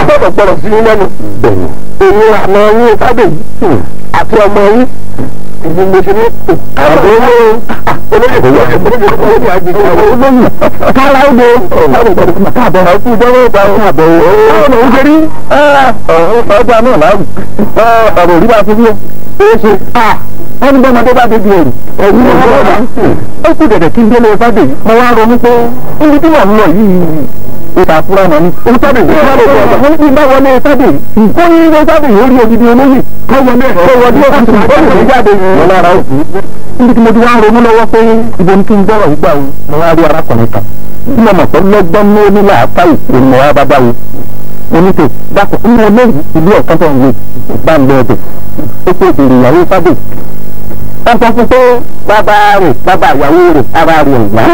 gbọ́dọ̀ gbọ́dọ̀ sí lẹ́nu èyí àmọ́ yín kábíyì àti ọmọ yín ìdí mo ṣe ní olóyè kára ó de káàbọ̀ ọkú jẹ́wọ́ ìgbà káàbọ̀ ọ̀hún ọ̀hún ṣe rí ọjà náà láàrú ọ̀rọ̀ òrí bá fi bí ó ṣe wọ́n ní bọ́mọdé bá débi èrò ẹ̀yìn ọ̀rọ̀ ọ̀dà ó kú dẹ̀dẹ̀ kí n délé sábẹ̀ mo wá ronú pé níbi tí wọ́n ń lọ yìí ìtàkùrọ̀ náà ni ó sábẹ̀ yìí wọ́n ní bá wọlé sábẹ̀ kó ní ilé sábẹ̀ yìí ó rí odidi olóyè kó wọlé àti ìbọn jáde wọn lára òkú níbi tí mo ti wá ronú lọ́wọ́ pé ibo ní kí n gbọ́rọ̀ gbà wo mo wá rí arákùnrin kan tí mo mọ̀ pé lọ́gbọ́n ní onílà apá ìpè mo wá bá dáwọ́ mo ní tè dákọ̀ nínú olóyè ìlú ọ̀kan tó ń wé bá ń lọ ọbẹ̀ ó pé èrè ìyàwó sábẹ̀ wọ́n sọ fún pé bàbá ìyàwó rẹ̀ ara rẹ̀ ìyá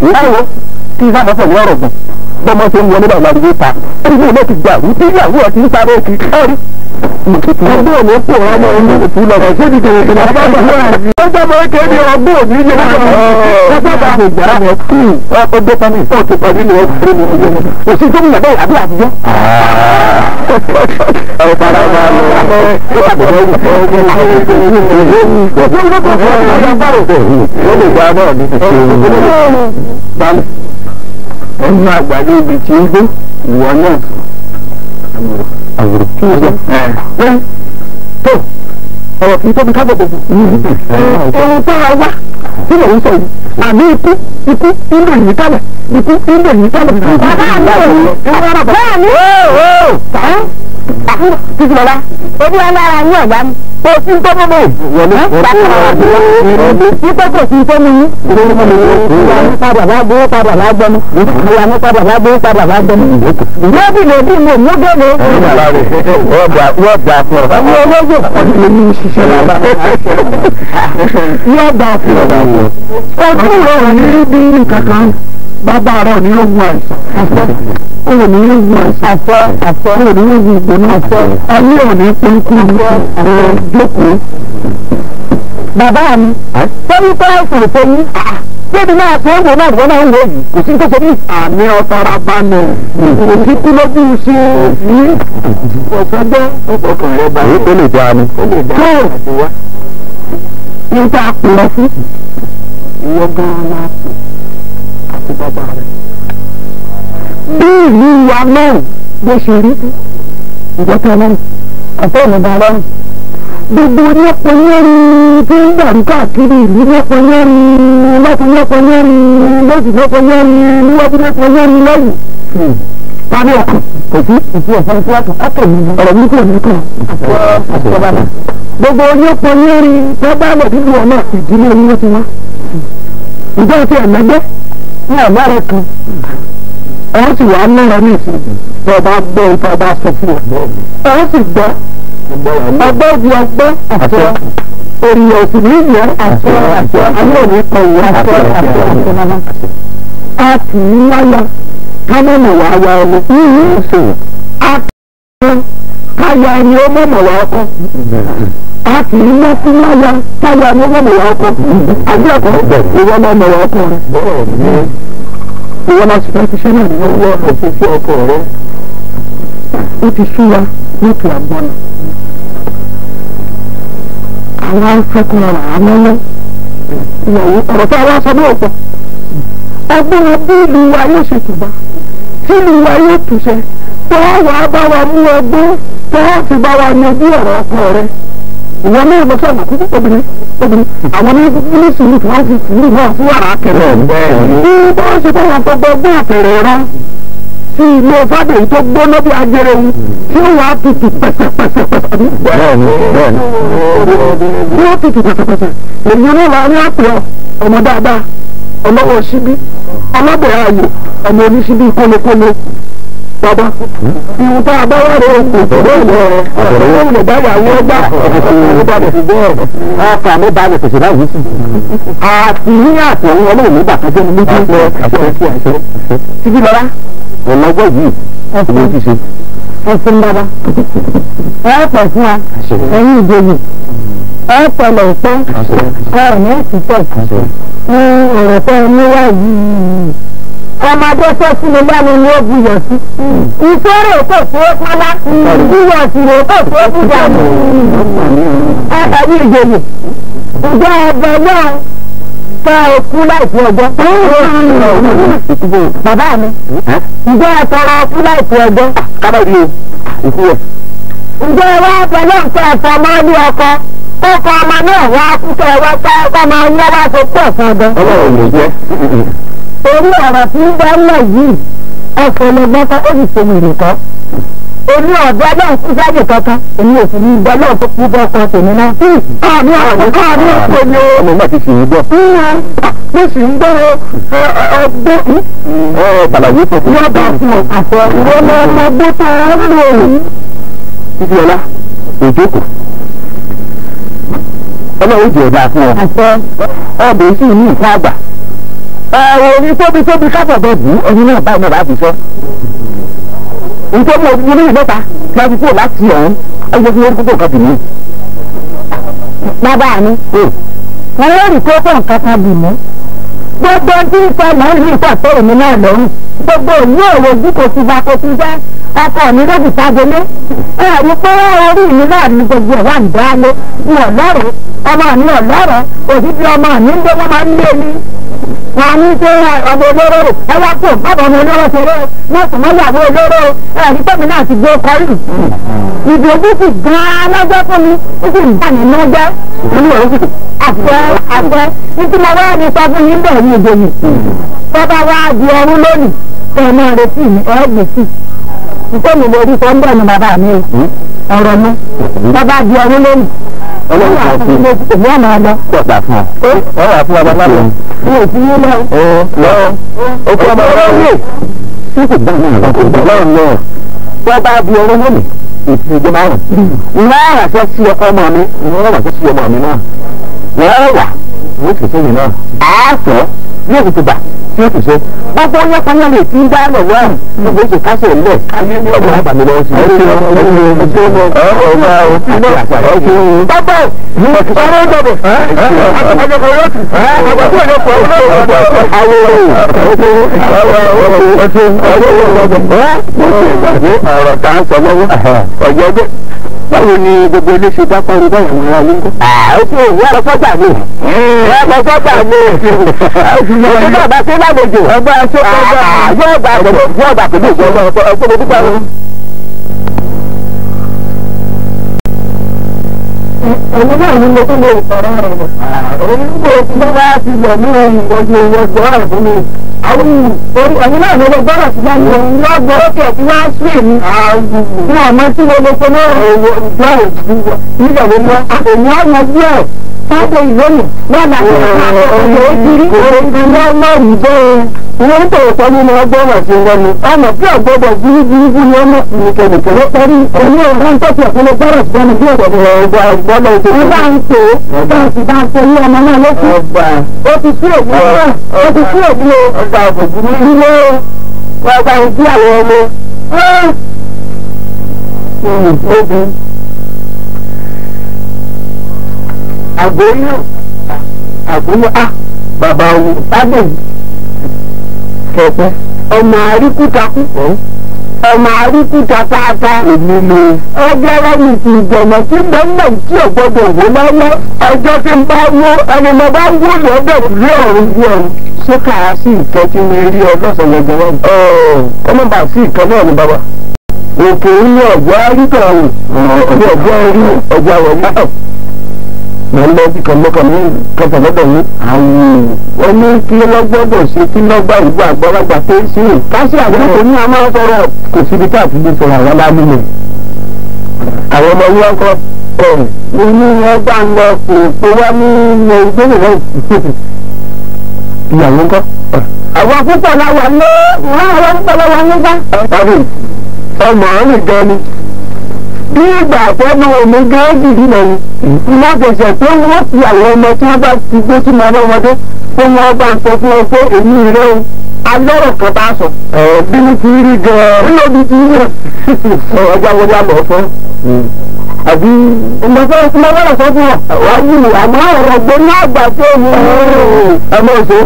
ìyáwó tí sábà fọ̀ ní ọ̀rọ̀ gan bọ́mọ tó ń wọlé báwo la rí ta ẹni náà ti gbà wípé ìyàwó ẹ̀ ti ń sáré kí ẹ̀rí ọgbọ́n òní pò ọmọ inú òtún lọ sí ibi tó ń bá bá wà ní ọjọ́ mọ́ kéde ọgbọ́n òní yẹ ọjọ́ bá kò gbà mọ́ kú ọgbẹ́ tán ní ìfọ̀tò pàdé ní ọgbẹ́ ní ọjọ́ mọ́ òsì tó ń yà bẹ́ẹ̀ àbí àtijọ́. ọ̀rọ̀ padà máa lọ ọ̀nà àgbàdo ibi tí ń gbé ìwọ náà àwòrán tí ó sọ tó ọ̀rọ̀ kì í tóbi ká gbogbo ohun tó ra wá tí mò ń sọ yìí àmì ikú ìlú yìí kálẹ̀ ikú ìlú yìí kálẹ̀. bẹ́ẹ̀ ni títí lọ́la ojú alára ní ọ̀gá mi kò sí tó mọ́ mọ́ nípa kò sí tó mú yín ìyá ní padà lágbó padà lágbọ́nú ìyá ní padà lágbó padà lágbọ́nú lóbi lòdì mo mú gbẹ́mọ. wọ́n gbà fún ọ. àwọn olóògbé ọ̀dọ́ ní ṣiṣẹ́ lábá. wọ́n gbà fún ọ. ojú rẹ̀ ò ní bí kankan bàbá rẹ̀ ò ní lóògùn àìsàn òní ìwù àfọ òní ìwù ìgbóná àfọ ayé òní pínkù jókòó. bàbá mi sẹ́yìn tó àìsàn ìfọyín débi náà tó ń wò náà wọ́n náà ń wò yìí kò sí tó ṣe ní àmì ọ̀tara bá nù kò sí kú lójú ṣe ní ọ̀sọ́jọ́ ọkàn rẹ̀ bá yìí. ó lè jẹ́ àmì. tó níta pọ̀ fún ìwọ gan-an láti àti bàbá rẹ̀. bí ìlú wa náà bó ṣe rí ìjọba náà ọ̀fẹ́ ìmọ̀ba lọ́rùn gbogbo nípa yẹ́rì tí ń dàrú káàkiri ìlú nípa yẹ́rì lọ́tún nípa yẹ́rì lọ́sùn nípa yẹ́rì níwájú nípa yẹ́rì lẹ́yìn tàbí ọkàn kò sí ìfi ọ̀sán tí wọ́n kàn ápè mi ọ̀rọ̀ mi kò ní kàn àtọ́ba náà gbogbo nípa yẹ́rì tó bá lọ nínú ọ̀nà ìdílé yín ti wá ìjọ ti ẹ̀mẹ́gbẹ́ ní àmọ́rẹ́ kan ọ̀hún sì wà lọ́rọ̀ ní ìsìn tí ọba gbọ́ ìta ọba sọ fún ọ ọ̀hún sì gbọ́ ọgbọ́ ju ọgbọ́ àṣọ orí òsì níyẹ àṣọ ayé òní kan ìwé àṣọ nana a kì í wáyà kámọ́nà wà wá ọmọ a kì í káyà ni ó mọ̀mọ̀ wá ọkọ a kì í lọ sí wáyà káyà ni ó mọ̀mọ̀ wá ọkọ àbí ẹ̀kọ́ ìwọ mọ̀mọ̀ wá ọkọ rẹ ìwọ náà sì fẹ́ fi ṣe náà ní ọwọ́ òfófó ọkọ rẹ ó ti sú wa lókè àgbọ̀nà àwọn afẹ́kùn ọ̀rọ̀ àmọ́lọ́ ìyàwó ọ̀rọ̀ tí a wá sọ náà pọ̀ ọgbọ́n bí ìlú wa yóò ṣe tùbá tí ìlú wa yóò túṣẹ tó wà á bá wa mú ọgbọ́n tó wà sì bá wa yanjú ọ̀rọ̀ ọkọ rẹ ìwọ náà lọ sọ̀nà kúkú obìnrin àwọn ní sùúrù tí wọ́n fi sùúrù náà fún wàrà kẹrẹ bí wọ́n ṣe fẹ́ wọn gbogbo ọgbọ́n àtẹ̀rẹ̀ rẹ tí ilé fàdé yìí tó gbóná bí ajẹrẹ yìí tí ó wà á tutù pẹ̀sẹ̀pẹ̀sẹ̀ bí ó tutù pẹ̀sẹ̀pẹ̀sẹ̀ èyí náà wà ní àpè ọmọ dáadáa ọlọ́wọ́ síbí ọlọ́bẹ̀ ààyè ọmọ oníṣíbí kólókóló bàbá ìwọ̀n tá a bá wà rẹ̀ kò tó lè báyà wọ́n gbà ọkà mi bá mi pèsè báyìí sí àti ní àtẹ̀wọ́n ọlọ́run nígbà kan jẹ́ mi méjì títí lọ́la ọlọ́gbọ́ yìí ìwé ti ṣe. ẹsìn bàbá ẹ pẹ̀ fún wa ẹ̀yin ìjòyè ẹ pẹ̀lẹ̀ ìpẹ́ ẹ ní ìtìtẹ̀ ọ̀rọ̀ tẹ́ ẹ níwá yìí ọmọdé tó sí mi lẹ́nu ni ó buyọ̀ sí. ìṣòro kò tó pálá buyọ̀ sí rè kò tó bújà mọ́. ẹ̀ẹ́dì ìjòyè ǹjẹ́ ẹgbẹ́ náà ká okú láìpẹ́ ọjọ́. bàbá mi ǹjẹ́ ẹ tọrọ okú láìpẹ́ ọjọ́. kábàdì o ìkú rẹ̀. ǹjẹ́ wá pẹ̀lú nǹkan ẹ̀fọ́ máa ní ọkọ kókó ọmọ náà wá kúkẹ́ wá pẹ́ ọkọ máa ń yára tó pọ̀ fún ọdún. ọlọ́run ló jẹ́. orí ọ̀rọ̀ tí ń bá lẹ̀ yìí ẹ̀fọ́ lè gbọ́kọ́ ó sì ṣe wèrè kọ́. èmi ọ̀dọ́ náà kú sáyè kankan èmi ò sì ní ìgbọ́ náà tó kú bọ́ kan tèmi náà. àmì ọ̀pọ̀ ni ọmọ náà ti sì ń gbọ́. mo sì ń gbọ́ ọgbọ́n. bàlàyé tó kù. wọ́n bá fún ọ àfọ ìwọ́n ọmọ gbé tó ń lò ó. títí ọlá òjòkó ọlọ́run jẹ́ ọ̀dà fún ọ. àṣẹ ọbẹ̀ sì ní ìka àgbà. orin tóbi káfọ̀dọ̀ bù ẹni náà báyìí náà bá fi sọ. nítorí mo ní ìmẹ́ta kí a fi kúrò láti ọ̀hún ẹgbẹ́ fún orúkọ kan bìí. bàbá mi wọ́n yóò rí kókó nǹkan kan bì mọ́. gbogbo tí ń sọ mọ́ ní ìtọ́sọ́ èmi náà lọ́rùn gbogbo ìlú òwò ojú kò ti bá kò ti jẹ́ ọkọ mi lóbi sábẹ́lé ẹ̀rí pé orí mi náà ní gbogbo ẹ̀ wà ń dálé ní ọ̀lọ́rọ̀ ọmọ mi ọ̀lọ́rọ̀ òṣìṣẹ́ ọmọ mi ń gbé wọn máa ń lé mi wọn ní pé ọmọ olóró ẹ wá pò bàbá ọmọ olóró ṣeré wọn sì mọ́ ìyàwó olóró ẹ̀rí pé mi náà ti gbé kọrí ìdòwú sì gan-an lọ́jọ́ fún mi ó sì ń bà nínú jẹ́ àfẹ́ títí mo wá ní sọ fún yín bẹ́ẹ̀ ní ìdòwú bọ́bá wá di ọrún lónìí ẹ̀ máa retí mi ẹ̀ gbèsè ìfẹ́ mi lórí sọ ń bẹ̀ ní bàbá mi ọ̀rọ̀ mi bàbá di ọdún lónìí ọlọ́run kan fún mi. èmi ọ̀nà ọ̀dọ́. pọ̀tà fún ọ. ọ̀rọ̀ àfún wa bàbá lọ. mi ò fi yín lọ. lọ o kọ́ ọmọ ọ̀rọ̀ yìí. tí kò gbà náà lọ́kọ̀ ọlọ́run lọ. wọ́n bá di ọdún lónìí ìfún ìjọba márùn. ìwọ àràṣẹ sí ọmọ mi ìwọ àràṣẹ sí ọmọ mi náà. wọ́n wà wọ́n fi sẹ́yìn náà. àásọ yóò fi tùbà tí ó fi ṣe. gbogbo yẹn kan yẹn lè ti ń dá lọ́wọ́ àrùn gbogbo oṣù kásẹ̀ ńlẹ̀ ọgbọ̀n àbàmì lọ́wọ́ sí i. ọ̀rọ̀ tá a sọ lọ́wọ́ ọ̀jọ̀gbọ́n báwo ni gbogbo ilé ṣe dápọ̀ ní báyìí àwọn ará nígbà. ó fi òwú àlọ́fọ́gbà mi. àlọ́fọ́gbà mi. òṣìṣẹ́ bàbá sí lágbèjò. ọgbà ṣe ọgbà yóò gbà pẹ̀lú ìṣòro ọgbọ́n dúpẹ́ wọn. èmi náà ní mo tún lè sọ̀rọ̀ rẹ̀ lọ. òun ń bò tí wọ́n bá ti lọ ní ìwọ̀jú ọ̀rọ̀ fún mi. àwọn orí ẹ̀yin náà ló lọ gbọ́dọ̀ sí láti ọ̀hún lọ́gbọ́ ókè tí wọ́n á sí èmi. fún ọmọ tí mo lè fọmọ ìjọ òjò nígbà wo lọ. èmi á yanjú ẹ̀ sáfẹ́ ìlónìí lọ́nà ọ̀rọ̀ òjìrí ìgbìmọ̀ ọlọ́run jẹ́ ìwọ́n tó ìtọ́jú ni wọ́n gbọ́dọ̀ sí wọn ni ọmọ tí ọ̀gbọ́dọ̀ gúrúgúrú ni ọmọ nìkẹ̀nìkẹ̀ ló pẹ́rí ẹni ọ̀rọ̀ tó ti ẹ̀kọ́ ló gbọ́dọ̀ sí wọn bí ọ̀gbọ́dọ̀ gbọ́dọ̀ tó ń bá ń pè é bá ń sì bá ń pè ní ọmọ náà ló kù ó ti sí òbí náà ó ti sí òbí o ọgbà òbòjú nílé wọn bá ń bí àwọn ọmọ obì àgbóyún bàbá wo sábẹ̀ kẹ̀kẹ́ ọmọ àríkúta púpọ̀ ọmọ àríkúta pátá èmi ni ọjọ́ lẹ́yìn tí ìjọ̀mọ̀ tí gbẹ́ngbẹ́ tí ò gbọ́dọ̀ wó lọ́wọ́ ọjọ́ tí ń bá wó ẹni mo bá wó lọ́dọ̀ ìlú ọ̀run bí ọ̀run ṣé kàá sí ìkẹ́ tí mo rí ọlọ́sàn yẹn gan-an ọmọ bá sí ìkẹ́ náà ni bàbá òkè ní ọ̀gbọ́ àríkọ̀ ọ̀hún ọ̀gbọ́ orí ọjà wọ̀nyí mo ń lọ bí kan lọ́kàn ní kẹfà lọ́dọ̀ yín. wọ́n ní kí lọ́gbọ́dọ̀ ṣe kí lọ́gbà ìgbà àgbọ́lágbà pé sí i. káṣí àwọn ọkọ̀ ní a máa ń sọ̀rọ̀ kò síbi tá a ti lè sọ̀rọ̀ àwọn lámúlò. àwọn ọmọ yín wọ́n kọ́ mo ní wọ́n bá ń lọ pé wá ní ìgbéni náà. ìyàwó ńkọ́. àwọn púpọ̀ láwa ní àwọn púpọ̀ láwa nígbà. ọmọ àárín gan ni bí ìgbà àfẹ́nu omi gáàjì rí lẹ́yìn iná tẹ̀sẹ̀ pé wọ́n fi àwọn ọmọ tí wọ́n bá ti gbé sí máa lọ́mọdé pé wọ́n bá ń sọ fún ọ pé èmi rẹ o alọ́rọ̀ kan bá sọ. bí ní ti rí gan-an bí lóbi ti rí ọjà wọlé àmọ́ fún àbí ìmọ̀sọ́ tí wọ́n bá sọ fún ọ wá wù àmọ́ ọ̀rọ̀ gbé ní àgbà tó mú ẹ mọ̀ ṣe.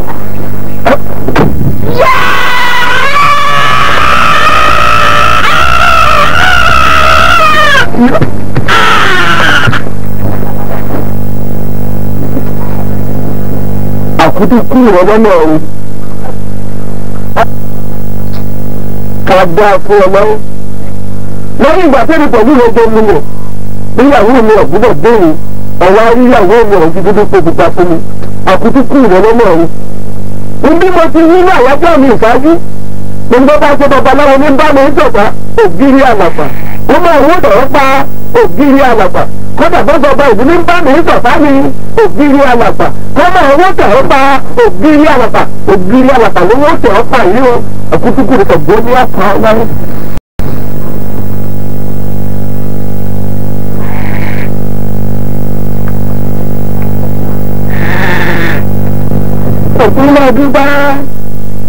àkútú kú ìrọ̀lọ́nà ọ̀run ká dá fún ọmọ lẹ́yìn ìgbà tẹ́lẹ̀ pẹ̀lú ìrọ̀jọ́ mi wọ̀ níyàwó mi ọ̀gbúdọ̀ béèrè ọ̀wá níyàwó mi ọ̀hún ti dúdú pé pupa fún mi àkútú kú ìrọ̀lọ́nà ọ̀run ibi mo ti yí náà yájọ́ mi ìṣáájú gbogbo bá ṣe babaláwo ní bá mi ń tọ̀pá ògiri àlàpà wọ́n máa wó tọ̀rọ̀ pa ògiri àlàpà kọ́dà bọ́sọ̀ ọba ìlú ní bá mi ń tọ̀pá ní ògiri àlàpà kọ́ máa wó tọ̀rọ̀ pa ògiri àlàpà ló wó tọ̀rọ̀ pa yìí o àkútúkù rẹ̀ tọ̀gbọ́n ní àpá ọlọ́run. òkúlọ̀ dúpẹ́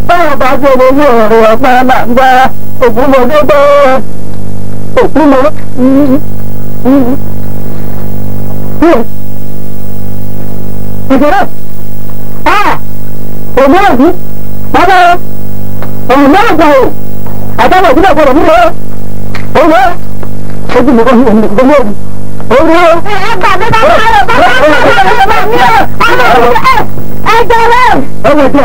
báwọn bá ṣe lè ní ọ̀rọ̀ ọ̀pá làǹgbà òkúlọ̀ dúpẹ́ òkúlọ̀ ìṣòro òmùrọ̀ sí bàbá ọ̀hún náà gbà ó àtàwọn òkúlọ̀ gbọ́dọ̀ mú lọ òun náà ojú mi kọ́ sí òun nìkan lóòrùn òun náà. ẹgbà mi bá bá rẹ̀ bá bá ẹjọ́ ọwọ́ tí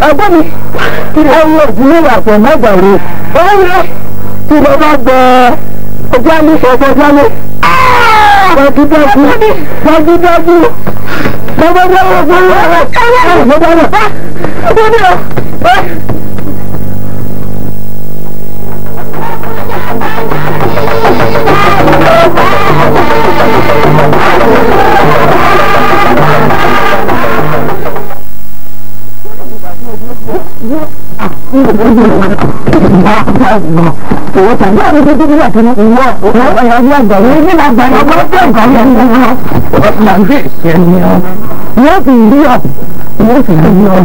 ẹgbẹ́ mi ẹwọ́ ìdílé àpò mẹ́gbàrú ọ̀rẹ́ tí mo bá gbọ́ ọjọ́ ní ọjọ́ jáde dájúdájú owó tàbí àwọn tó dúdú àti ìwọ ọ̀rọ̀ ọ̀yọ́ ní àgbà ní ní àgbà ní ọgbọ́n tó ń kọ́ yẹn ní wọn ọ̀pọ̀ àti ìṣẹ́ ni ọ wọ́n fi rí ọ wọ́n fi rí ọ.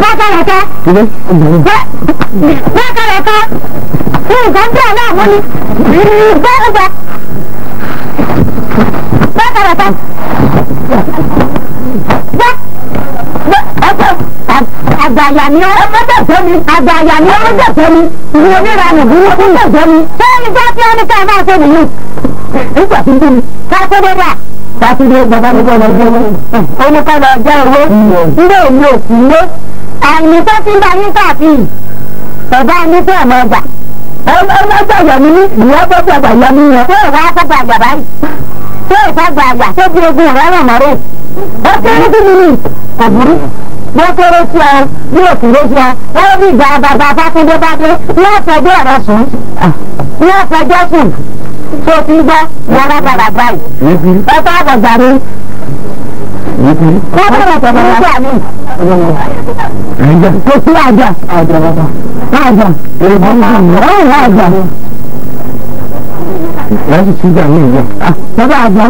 Bákàrẹ̀ká bákàrẹ̀ká nǹkan tí àná àwọn ni bẹ́ẹ̀gbà bákàrẹ̀ká àgbàyà ni ọmọdé mi àgbàyà ni ọmọdé mi ìwé oníranù ìwé onídẹ̀gbẹ́ mi sẹ́yìn jẹ́ kí ọ́nìkà máa ṣe nìyí nígbà tí ń bí mi ká tó dé dà sátidé bàbá mi gbọ́dọ̀ jẹ́ owó oníkàlọ̀ jẹ́ owó ilé òní òsì ilé àìní tó ti ń bá yín káàkiri bàbá mi tó ọmọ ọgbà ọgbàgbà mi ní ìyá gbọ́dọ̀ àgbàyà mi yẹn tó ìwà àgbàgbà àgbà báyìí tó ìfàgbà àgbà tó bí ogun rẹ̀ rọ̀ mọ́rẹ́ ó kéré sí mi ní àbúrú bó kéré sí ọ bí òkúrò sí ọ wọ́n bí ìgbà bàbá Fákúndé bá dé wọ́n fẹjọ́ ọ̀rọ̀ sùn wọ́n fẹjọ́ sùn tó ti gbọ́ yàrá bàbá báyìí ọ̀tá àgbàgbà mi. wọ́n bẹ̀rẹ̀ tẹ̀lé nígbà mi. kò sí àjà. àjà wọ́n sì ti gbà mí ìjọ. bàbá àjà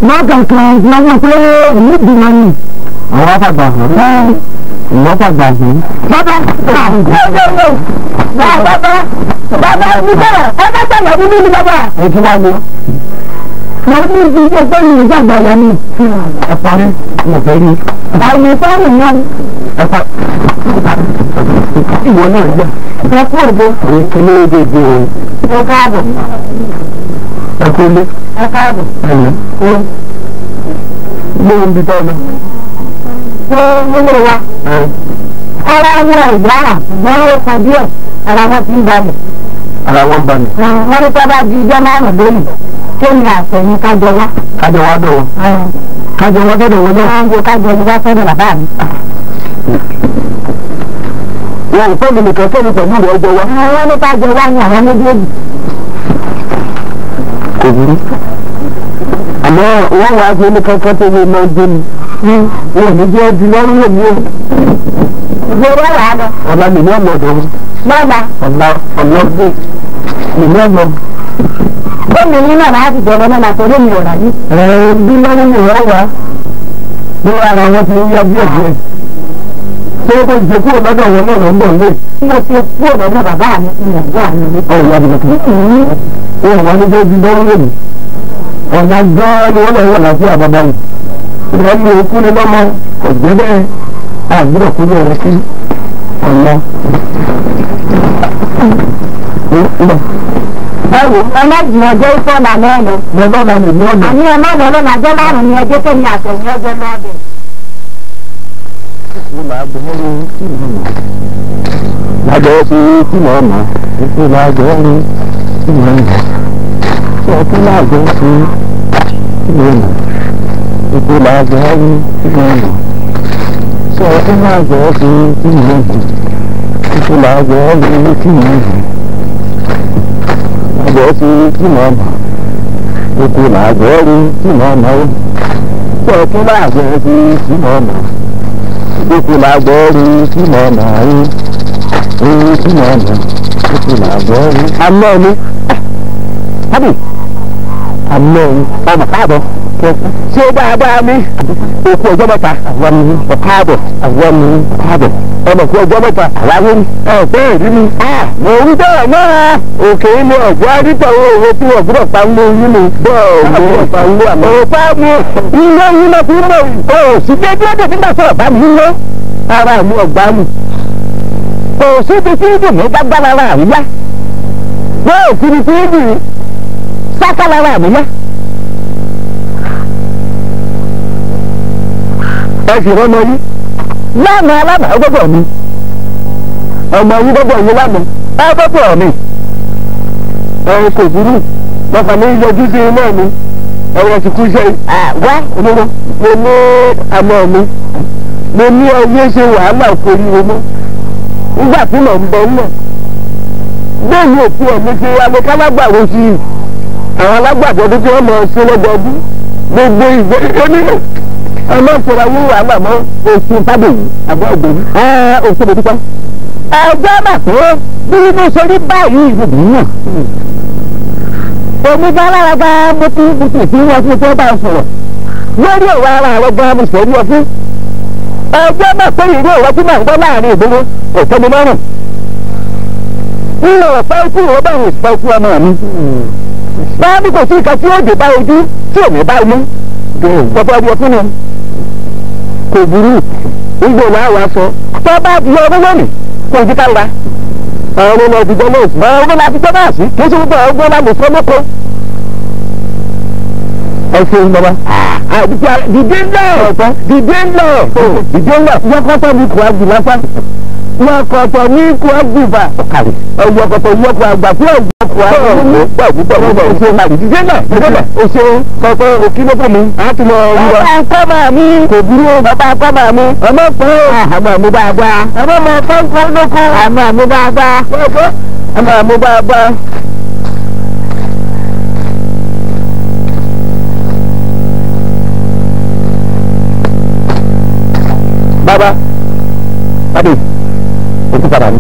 wọ́n kankan lọ́wọ́ pé èmi bímọ ni. àwọn afàgbà hàn. ìwọ́n fàgbà hàn. bàbá mi bẹ̀rẹ̀ ẹ bá sọ̀rọ̀ mi ní bàbá. ẹ ti wá mi. wọ́n ní ibi ẹgbẹ́ mi ní ìjàgbá yẹn ni. ẹ parí mo fẹ́ rí. àyè sọ́ọ̀rù náà. ẹ pa ìwọ náà yẹ. ẹ kú òbó. èyí kí ló dé dé o. ẹ káàbọ̀. ẹ kú lé. ẹ káàbọ̀. ẹ lọ. gbóhùn bí tọ́ lọ. mo lè wa. ara wọn ìgbára wọn ó kan díẹ̀ ara wọn ti ń balẹ̀. ara wọn balẹ̀. wọ́n ní tọ́ bá di ijọ́ márùn-ún lónìí tó ní àtẹ̀yìn kájọ wá. kájọ wá dọ̀ wọ́n. kájọ wá sọ́dọ̀ wọn náà. wọ́n ń gbé kájọ wá sọ́dọ̀ bàbá mi. wọn ò fẹ́ mi nìkan fẹ́ mi pẹ̀lú ìwé ọjọ́ wa. wọ́n ní kájọ wá ní àwọn méjèèjì. kò burú. àmọ́ wọ́n wá sí ẹni kankan tó lè máa dé mi. wọn ò ní jẹ́ ọdún lọ́rùn lèmi o. ìgboro wà á lọ. ọ̀la mi ní ọ̀nà Bọ́ọ̀bà. ọ̀la gbé mi ní ọ̀nà. Gómìnà náà láti jọ̀rọ̀ náà máa torí mi ò rà ní. Bí lọ́wọ́ mi wá wá bí ara wọn ti ń yá bí ẹ̀jẹ̀ tí ó kọ́ jẹ kúrò lọ́dọ̀ wọn náà lọ́dọ̀ lé. Mo ti kúrò lọ́dọ̀ bàbá mi ní ìyàgbọ́ àmì mi. ọ̀la mi lọ́kàn wọ́n wá ní bẹ́ẹ̀ lọ́wọ́ lónìí ọ̀la gan-an ni wọ́n lọ wọ̀ láti àbábá yìí. ìwọ́n ní okú ni lọ́mọ ọ̀gbẹ́ bẹ́ẹ̀ àgbúrò kúrò rẹ̀ sí ọ̀la. Ẹ̀wò ọlọ́dún ọjọ́ ìfọ́ là lẹ́nu. mo lọ́la mi ní ọ̀nà. Àní ọmọ mi ọlọ́run àjọ márùn-ún ni ẹjọ́ tó ní àtẹ̀yìn ọjọ́ lọ́dún. lájọ́ sí tí mo mọ̀ ikú lájọ́ rí tí mo mọ̀ sọ kí lájọ́ sí tí mo mọ̀ ikú lájọ́ rí tí mo mọ̀ sọ kí lájọ́ sí tí mo mọ̀ ikú lájọ́ rí tí mo mọ̀ lájọ́ sí tí mo mọ̀ ikú lájọ́ rí tí mo mọ̀ sọ kí lájọ́ sí tí mo mọ̀ ikú lájọ́ rí tí mo mọ̀ rí. Tí mo mọ̀ títí là bọ́ rí. Àmọ́ mi tábì àmọ́ mi ọmọ káàbọ̀ ṣé dáadáa mi òkú ọjọ́ mẹ́ta àwọn mi ọ̀káàbọ̀ àwọn mi ọ̀káàbọ̀ ọmọ kú ọjọ́ mẹ́ta àwọn mi ọ̀pẹ́ ìrí mi. Mo ń bẹ̀rẹ̀ náà òkè ilé ọ̀gbọ́n àdìpọ̀ owó tí wọ́n gbọ́dọ̀ pa ń lé yín mi. Bọ́ọ̀ pa ń lé àmọ́. Òpá mi ilé yín náà fi ń mọ̀ òsì déédéé nígbà sọ̀rọ̀ bá mi ń lọ ara mi ọ̀gbá mi. Kò síbi tí ìdùnnú bá gbá lára àríyá yóò síbi tí ìdùnnú sáká lára àríyá. Ẹ sì rọ́mọ yí lánàá alábàá gbọ́dọ̀ mi ọmọ yí gbọ́dọ̀ yí lánàá ẹ gbọ́dọ̀ mi ẹ kò burú lọ́kàn ní yọjú sí iná mi ẹ̀rọ ti kú iṣẹ́ wá olóró mo ní àmọ́ mi mo ní ọyẹ́ ṣe wàhálà kórí omi nígbà tí mò ń bọ̀ náà bẹ́ẹ̀ ni òfin ẹ̀mí ti alágbàwò sí i àwọn alágbàdo tó wọ́n mọ̀ ṣe lọ́dọọdún gbogbo ìgbẹ́ onílé ọmọ ìṣẹ̀lẹ̀ wúwo wàhálà mọ́ oṣù fábíyì àbọ̀ ọ̀gbìn oṣù tó dúpẹ́. ẹgbẹ́ mà tó bí mo ṣe rí báyìí ìgbìmọ̀ náà èmi bá lára bá mo ti fi wọn fún tó bá sọ̀rọ̀ lórí ọ̀rọ̀ ara rẹ̀ gan mo sọ̀rọ̀ wọn fún ẹgbẹ́ mà pé ìwé ìwé tí màá ń gbọ́ láàrin ìgboro òtọ́ mi márùn nínú ọ̀pá ikú ìwé báyìí ìsìpá ikú ọmọ mi báyìí kò sí ìka tí ó dé bá ojú tí èmi bá mú pọpọ ẹbí ọtún ni kò burú ìgbò náà wà sọ tó bá di ọdún lónìí kò jí ká ra àwọn ọmọ ìdìbò náà sí àwọn ọmọ láti tọ́ náà sí kí ó sì gbọ́ ọgbọ́n láti fọ́ mọ́kọ́ ẹ ṣeun bàbá dìde ńlọ dìde ńlọ dìde ńlọ yọkọtọ ní kò ágbì lásán yọkọtọ ní kò ágbì bá ọyọkọtọ yọkọ àgbà fún ọgbọkọ àgbà ṣe máa dìde ńlọ o ṣe kọkọ òkìlọ fún mi àti mọ ọrùn wa. bàbá akọ́mà mi kò burú bàbá akọ́mà mi ọmọ pẹ́ àmọ́ àmú bá a bá ọmọ mọ kọ́ńkọ́ lóko àmọ́ àmú bá a bá àmọ́ àmú bá a bá. Baba, Adi, ojú padà ní.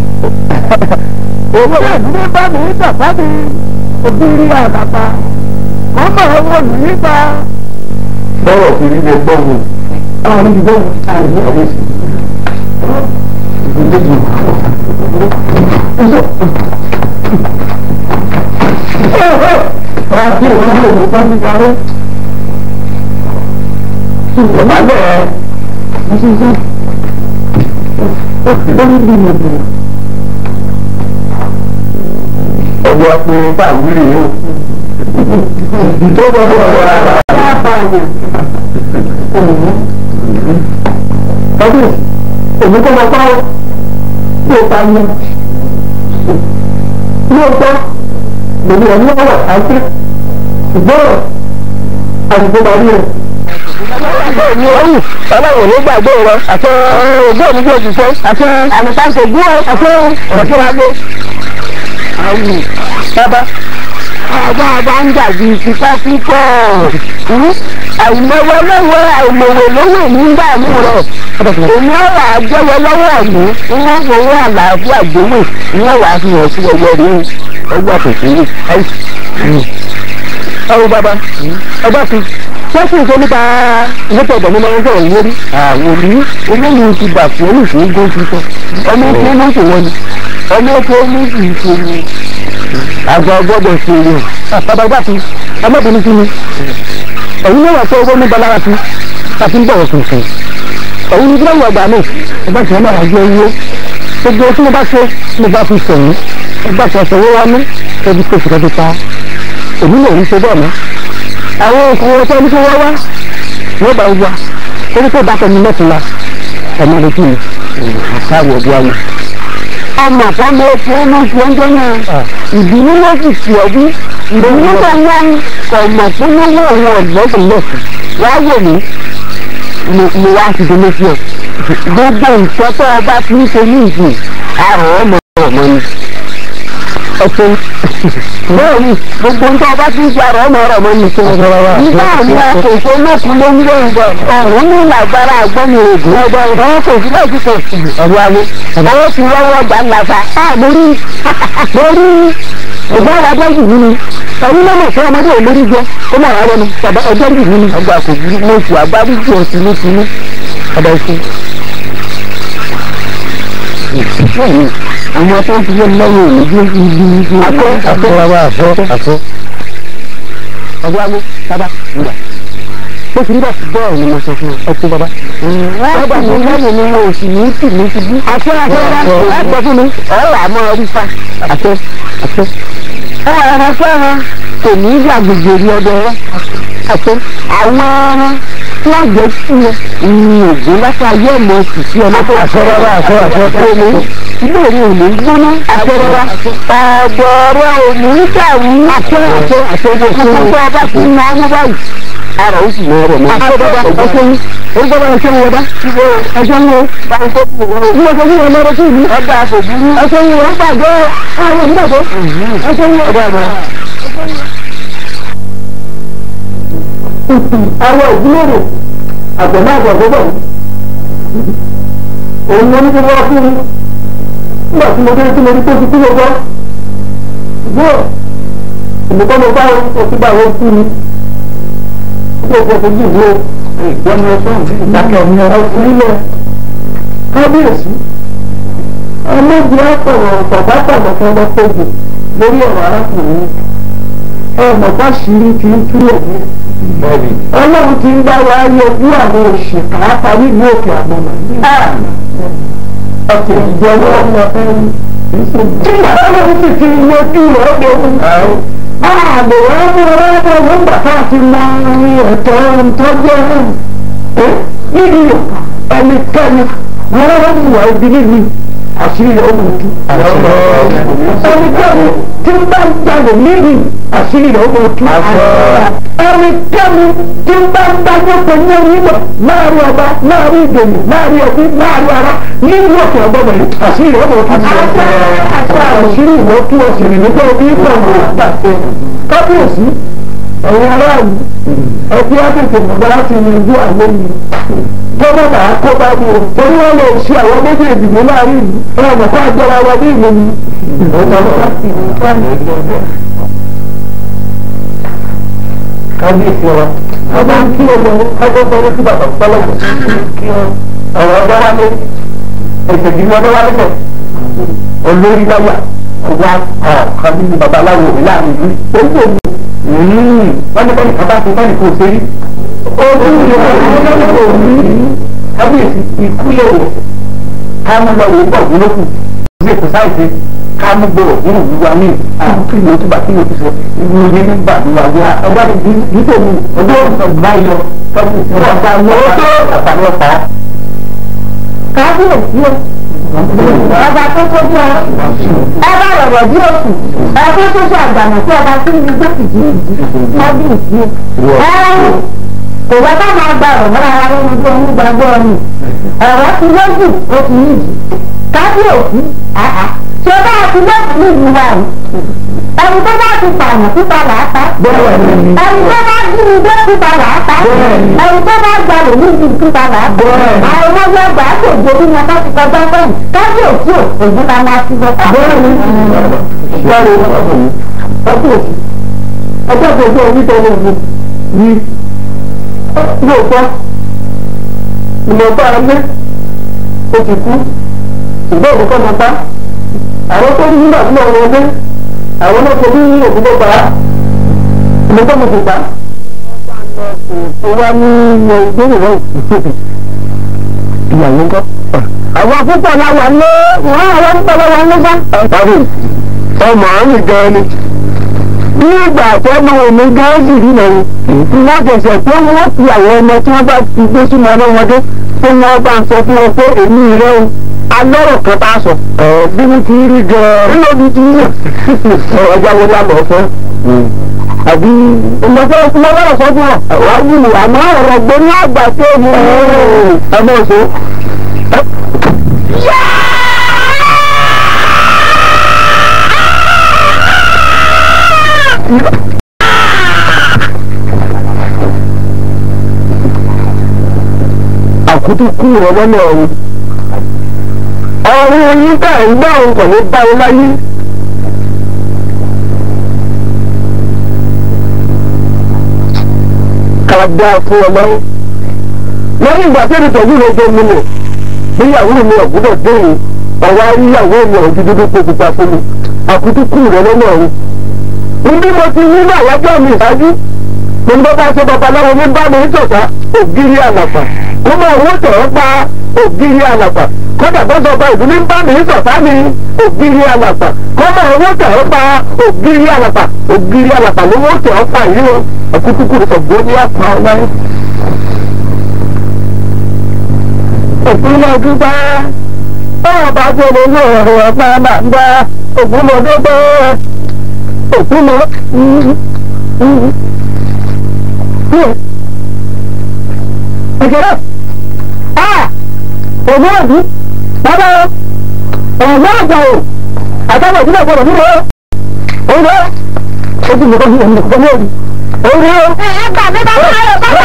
Owó ìdílé bá mi ń tàfá mi, òbírí àbàbà, kọ́ mọ̀ owó nípa. Bọ́rọ̀ kiri lè gbọ́ wo, àwọn oníbi gbọ́ wo, àwọn ìlú ọ̀rẹ́ sí. Ìdílé jù. Àti òun ló ń bá mi parí. Ìjọba bẹ̀rẹ̀. Ọwọ́ pé báwúrì yóò tó bọ́ bọ́ ọ̀rọ̀ ọdún èmi kọ́ mọ́ pàó tí ó pa ní lóòótọ́ lèmi ẹ̀ ní ọwọ́ àti ṣùgbọ́n àṣìkò parí rẹ̀. Ní ọ̀hún ọlọ́run ló gbàgbé rẹ àti ògbó mi yóò ṣiṣẹ́ àti àmìtàṣe gún ọ àti ọ̀túnwájú. Àwọn bàbá àbá ń dàbí tipátipá àìmọ̀wé lọ́wọ́ àìmọ̀wé lówó nígbà mú rẹ̀ èmi ọ̀rọ̀ àjẹwọ́ lọ́wọ́ mi wọ́n fowó àlàáfíà gbówó ìyẹn wàá fi hàn sí ọwọ́ rí ọgbà kòkòrò ọ̀rọ̀ bàbá ọba kan sẹ́sìn ìṣe nípa ìwọ́pọ̀ ọ̀dọ̀ mi máa ń sọ̀rọ̀ lórí àwọn òní olóyún ti bà fún olùsìn ogún títọ́ ọmọ ètò olóṣù wọn ni ọmọ ètò olóṣù ìṣòro àgbà gbọ́dọ̀ ṣe rẹ̀ bàbá ìgbà tí ọmọbìnrin sí mi ẹ̀yin náà wà pé owó nígbà lára sí àti ń bọ̀wọ̀ tuntun ẹ̀yin ní gíláwọ̀ ọgbà náà ọgbà tí wọ́n máa jẹ owó gbogbo tí mo bá ṣe mo bá fi sọ̀yìn ọgbà tí wọ́n sọ owó wá ní ẹbí tó ṣùgbọ́n ti pa èmi náà rí ṣe bẹ́ẹ̀ mọ́ àwọn òkúrò tó ní kí wọ́n wá wọ́n bá wá torí pé bá tẹnu mẹ́tìlá ọmọ rẹ̀ kí ni àṣàwọ̀ ọ̀gbọ́n àwọn. ọmọ àfọ́mọ́ fún ọmọ fún ọjọ́ náà ìbínú ló sì tì ọ́ bí ìbínú tó ń wá ọmọ fún lówó àwọn ọ̀gbọ́n lọ́sùn wàá wò mí mo wá ti délé sí ọ gbogbo nǹkan tó o bá ti ń ṣe ní ìsìn àrùn ọmọ ni ọ̀sẹ̀ bẹ́ẹ̀ ni gbogbo nǹkan ọba tí ń ṣe àrọ̀ ọmọ ọ̀rọ̀ mọ́ ní kí wọ́n sọ̀rọ̀ wá. nígbà àwọn akòkò lókun ló ń gbé ìgbà ọ̀run ní ìlàgbára àgbọ̀nì ògùn ọgbà ọ̀rọ̀ kò sí láti kọ̀ ọ̀rọ̀ ayé ọwọ́ ti wọ́wọ́ gbà ńláfa. lórí ìgbà wa jẹ́ jù nínú ẹ̀yin lọ́mọ̀ fún ọmọdé olórí jẹ́ ó mọ̀ ara lẹ́nu bàbá ọjọ́ jù nínú ọgbà kò burú mo sùn àgbábí jù ọ́ tinútinú ọba ìṣe. àwọn tó ń fi lọ́wọ́ òní bí ibi àfọ́ ọgbà agbó sábà nígbà bó ti rí bẹ́ẹ̀ ni mo sọ fún ọ ọkùn bàbá. ọgbà tó lẹ́yìn ni mo sì ní tì ní ti bí. àṣẹ ẹgbẹ́ fún mi ọ̀rọ̀ àmọ́ orí fa àṣẹ. ẹran fẹ́ràn kò ní í gbàgbègbè ní ọdọ rẹ àṣẹ àwọn ẹran tí wọ́n jẹ́ sí ẹ ní ògùn lọ́sọ̀ ayé ọmọ òsì sí ọmọ tó àṣẹ tó ní ilé ìwé òní gbóná àṣẹrọra ọ̀gbọ̀ọ̀rọ̀ òní dàrú àṣẹ gbogbo ọba tí ń náwó báyìí ara ó sì lọ́rọ̀ mọ́. àṣẹbọba ọ̀ṣẹ́yìn orúkọ ẹ̀ṣẹ́ wọn bá ẹ̀ṣẹ́ wọn bá ń tó kù wọ́n. ilé ẹ̀ṣẹ́ wọn lọ́rọ̀ sí ìlú ọba àfòbúrú ẹ̀ṣẹ́ wọn gbàgbé àwọn ìgbàgbọ́ ẹ̀ṣẹ́ wọn ọba àgbà. àwọn ìdílérò àgbẹ̀mọ́ àgbàgbọ́ òun ló ní kí wọ́n fún mi nígbà tí mo dé tí mo rí tó ti kú lọ́gbọ́ ṣùgbọ́n ìmùkọ́ mo bá òkú bá wọn kú ni ó kọ́ fojú ìwé ìgbọ́ni ọsán ìdákẹ́ ọ̀nà ọ̀fúnilẹ̀ kábíyèsí ọlọ́gbìn àpọ̀rọ̀ bàbá pàmòkan lọ́pọ̀jù lórí ọ̀rọ̀ arákùnrin ọmọ bá ṣírí ti ń tú òní ọlọ́run ti ń bá wa yọjú àwọn òṣìkà parí ní òkè àmọ́nà ọ̀tẹ̀ ìjọba ọmọ ẹni tí ọlọ́run sì ti yọjú ọgbọ̀n ààbò ọmọ wọn bàtà ti mọ ẹ̀tọ́ ìtọ́jú níbi ẹnikẹ́ni wọ́n wà ibi níbi àṣírí ọmọ òtún ẹnikẹ́ni tí ń bá ń jalè níbi àṣírí ọmọ òtún ẹnikẹ́ni tí ń bá ń dájọ́ pẹ̀lú onílọ̀ láàrin ọba láàrin ìdènì láàrin ọbí láàrin ara nínú òkè ọgbọ́n yìí àṣírí ọmọ òtún àṣírí ìwọ́ tún ọ̀sìn nígbà orí ìpàdé àgbàṣe kábíyèsí ẹ̀yin aráàlú ẹbí àtẹ̀tẹ̀ bàbá láti yanjú àwọn yìí gbọ́dọ̀ bá kó bá mi o torí wọ́n lè ṣe àwọn méjèèjì ní láàrin yìí ọmọ kó àjọra wa ní ìlú mi. kábíyèsí ọ̀rọ̀ ọba ń kí ọmọ ọgbọ́n sí bàbá pọ́lọ́mù kí ọ̀rọ̀ ọjọ́ wá lé ìṣèjì ní ọjọ́ wá lẹ́sẹ̀ olórí láyà ọwọ́ ọ̀kan nínú babaláwo láàrin ìlú tó ń wò ní wọ́n ní bẹ́ẹ̀ kaba tó bẹ́ẹ̀ kò ṣe rí ojú ìlú kábíyèsí ìkúlẹ̀ wò ká mú lọ wò pọ̀ gúnlókù ilé kò sáìsì ká mú gbòòrò nínú ìlú wa ní àkókò ìlú tó bá kí ló ti sọ ìlú ilé nígbà tó wà wá ọgbà tó nítorí ọdún ọ̀sán báyìí lọ tọ́jú ìṣẹ́ ọ̀gá lọ́wọ́ àtàwọn ọ̀tá kábíyèsí ọba tó tóbi ọ ọba rọ̀rọ̀ bí òkú ọba tó ṣe àgbàmọ̀ sí ọba tó ní gbòkìjì kábíyèsí ẹ̀rù kò wá ká máa gba ọ̀rọ̀ mọ́ra ara lórí bí ohun gbàgbọ́ ọ̀nì ọ̀rọ̀ ti lójú ó ti níjì kábíyèsí ṣé ọba àti lọ́ọ̀tì ní ìlú wa rẹ̀ ẹni tó bá ti pààyàn títa làáta ẹni tó bá jí ilé títa làáta ẹni tó bá gbalè ní ibi títa làáta àwọn ọmọ ẹgbẹ́ àti òjòbí ni ọkọ ti kọjá fẹ́yìn kájí òkú òògùn ta máa ti bọ́ta. ọjọ́ ìgbésẹ̀ onítọ̀wọ́ ògùn ní lóòótọ́ ìmọ̀ọ́ta ẹgbẹ́ ó ti kú ṣùgbọ́n òkú kọ́ máa bá àwọn tó ní nígbà tí wọ́n wọlé àwọn náà torí òkú tó bá ìmọ̀ọ́ta mo ti bá. ó wá ní ìgbéyàwó wọn ìyàwó ńkọ́. àwọn púpọ̀ láwa lé wọ́n àwọn púpọ̀ láwa lé bá. tàbí ọmọ àmì gan ni ní ìgbà àtẹ́mọ̀ omi gáàsì rí náà lájẹsẹ̀ pé wọ́n fi àwọn ọmọ tí wọ́n bá ti gbé sínú ọlọ́wọ́dé tó wọ́n bá ń sọ fún wọn pé èmi rẹ̀ o alọ́rọ̀ kan tá a sọ. bí mo ti rí gan-an bí mo ti rí ọjà wo la lọ fẹ́. àbí ìmọ̀fẹ́ fún wọn lọ́rọ̀ sọ fún ọ. wàá wù àmọ́ ọ̀rọ̀ gbóní àgbà tó mú ọmọ òṣù. àkútú kú ọ̀rọ̀ náà ọ̀run yín ká ẹ̀ ń gbọ́ òun kò ní bá wọn láyé. kàdá fún ọmọ lẹ́yìn ìgbà tí ènìtọ́jú rẹ̀ jẹ́ mímọ̀ níyàwó mi ọ̀gbọ́dọ̀ déyìn ọ̀wá níyàwó mi ọ̀jú dúdú pé pupa fún mi àkútú kú rẹ̀ lọ́nà ọ̀run. ibi mo ti yí náà lọ́jọ́ mi ìṣáájú mo ní bá ṣe babaláwo ní bá mi ń sọ̀tà ògiri àlàpà kó máa wó tẹ̀ ọ́ pa ògiri àlàpà kódà bó sọ bá ìlú ní bá mi ń sọ̀tà ní ògiri àlàpà kó máa wó tẹ̀ ọ́ pa ògiri àlàpà ló wó tẹ̀ ọ́ pa yìí o àkútúkú rẹ̀ sọ̀gbọ́n ní àpá ọláyé. òfin náà dúpẹ́ báwọn bá tó lè lọ ọ̀rọ̀ ọ̀pá máa ń gbá òfin náà dúpẹ́ òfin náà. Ìjọba ògùn òbí bàbá ọ̀gbọ́n àgbà o àtàwọn ìdílé gbọdọ̀ nínú òun lọ ojú mi kọ́ ní òun nìkan ní òbí òun ní o. ẹ gbà mí bá wà lọ bàbá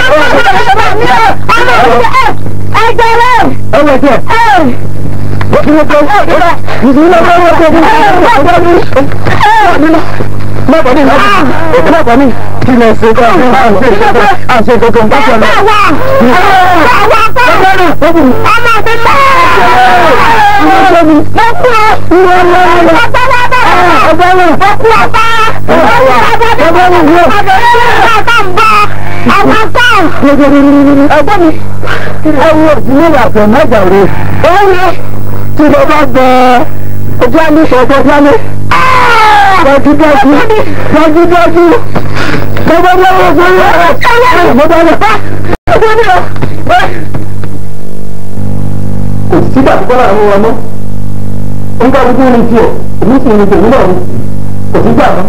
mi ò ọmọ ẹ jẹ rẹ. ẹ wọ jẹ. ó ti wọ pé ìdílé náà wọ́n wọ́n tó bí ọgbọ́n mi. Mọ̀bọ̀ ní ìlú mọ̀bọ̀ ní kí lè ṣe kọ́ àṣẹ gbogbo nǹkan tó lọ. Ọmọ mi lọ. Mo kú ẹgbẹ́ mi ẹwọ ìdílé àfẹ mẹ́jọ rẹ. Owó tí mo bá gbẹ ojú àmì sọ̀tọ̀ ojú àmì. Dájúdájú bàbá bá wọ́n fún yàrá bàbá bá ẹgbẹ́ mi lọ. Kò sí bàtí bọ́lá àwọn ọmọ ń bá gbogbo ní tiẹ̀ èmi sì ní tèmi náà ni kò sí gbà mọ́.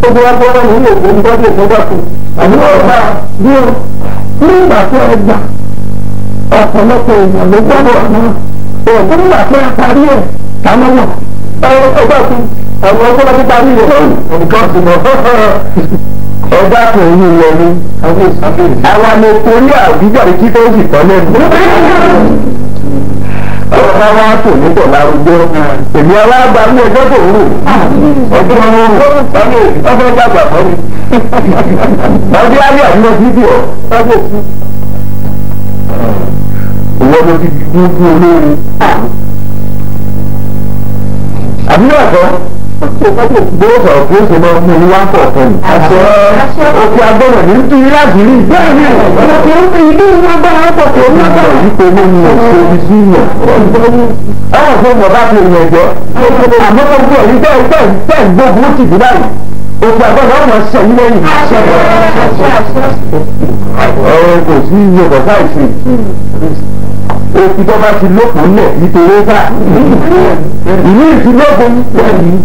Ó fi wá bọ́lá ní ilé ìgbóni bọ́dé ìfọ́gbà fún àní ọ̀gá bí o ní ìgbà tó ẹ gbà ọ̀pọ̀lọpọ̀ èèyàn ló gbọ́dọ̀ náà òògùn nígbà tó ẹ parí ẹ̀ ká mọ́ ọgbà fún àwọn ọgbọ́n tó parí rẹ̀ nǹkan sì mọ̀ ọgbà kò ní ilẹ̀ ni àwọn àlòkù ní àbíjàre kí tó sì tọ́ lẹ́nu. ọba wa tò níbọ̀ lárugẹ èmi àwọn àgbà ní ẹjọ́ tó rò ọdún ọgbọ́n gbàgbà fọ́ mi. ọdún ayé àdúgbò fídíò ọgbọ́n òkú. ìwọ ló ti dúdú olórí. àbúrò ẹ̀kọ́ bó sọ̀rọ̀ kí ó ṣe máa mú wá pọ̀ fún mi. òkè agbọ́nà ní ti láti rí. bẹ́ẹ̀ni òkè ń fi ìdí ìwọ̀n gbọ́nà pọ̀ tó ní ọjọ́ yìí pé mo ní òṣèlú sí yàn. ọ̀rọ̀ fún ọmọ bá fi ìyẹn jọ. àmọ́ tó ń bọ̀ ní bẹ́ẹ̀ gbógun ó ti dì báyìí. òkè agbọ́nà ọmọ ṣẹ̀yìn lẹ́yìn. ọ̀rọ̀ kò sí iye kọ̀ọ̀ká ìsìn òfin tó bá ti lókun lẹ̀ nítorí ká ìlú ìfilógun lẹ́yìn